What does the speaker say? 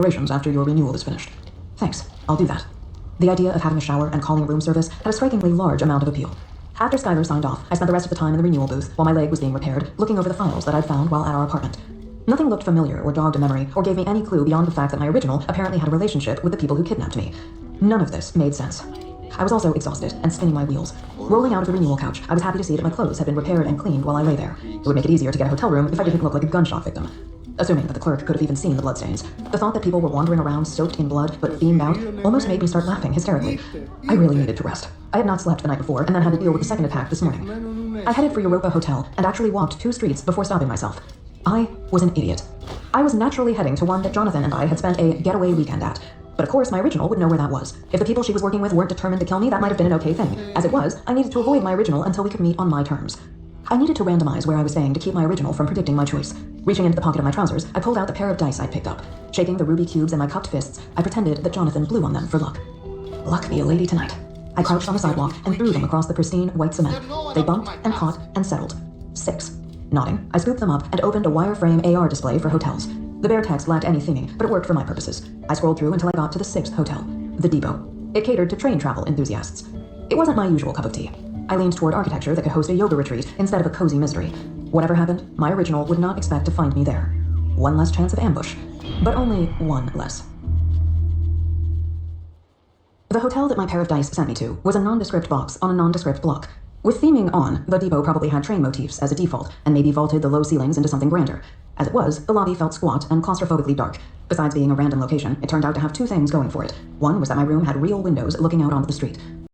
decorations after your renewal is finished. Thanks, I'll do that. The idea of having a shower and calling room service had a strikingly large amount of appeal. After Skylar signed off, I spent the rest of the time in the renewal booth while my leg was being repaired, looking over the files that I'd found while at our apartment. Nothing looked familiar or jogged a memory or gave me any clue beyond the fact that my original apparently had a relationship with the people who kidnapped me. None of this made sense. I was also exhausted and spinning my wheels. Rolling out of the renewal couch, I was happy to see that my clothes had been repaired and cleaned while I lay there. It would make it easier to get a hotel room if I didn't look like a gunshot victim. Assuming that the clerk could have even seen the bloodstains. The thought that people were wandering around soaked in blood but beamed out almost made me start laughing hysterically. I really needed to rest. I had not slept the night before and then had to deal with the second attack this morning. I headed for Europa Hotel and actually walked 2 streets before stopping myself. I was an idiot. I was naturally heading to one that Jonathan and I had spent a getaway weekend at. But of course, my original would know where that was. If the people she was working with weren't determined to kill me, that might have been an okay thing. As it was, I needed to avoid my original until we could meet on my terms. I needed to randomize where I was staying to keep my original from predicting my choice. Reaching into the pocket of my trousers, I pulled out the pair of dice I'd picked up. Shaking the ruby cubes in my cupped fists, I pretended that Jonathan blew on them for luck. Luck be a lady tonight. I crouched on the sidewalk and threw them across the pristine white cement. They bumped and caught and settled. 6. Nodding, I scooped them up and opened a wireframe AR display for hotels. The bare text lacked any theming, but it worked for my purposes. I scrolled through until I got to the 6th hotel, the Depot. It catered to train travel enthusiasts. It wasn't my usual cup of tea. I leaned toward architecture that could host a yoga retreat instead of a cozy mystery. Whatever happened, my original would not expect to find me there. One less chance of ambush, but only one less. The hotel that my pair of dice sent me to was a nondescript box on a nondescript block. With theming on, the Depot probably had train motifs as a default, and maybe vaulted the low ceilings into something grander. As it was, the lobby felt squat and claustrophobically dark. Besides being a random location, it turned out to have 2 things going for it. One was that my room had real windows looking out onto the street.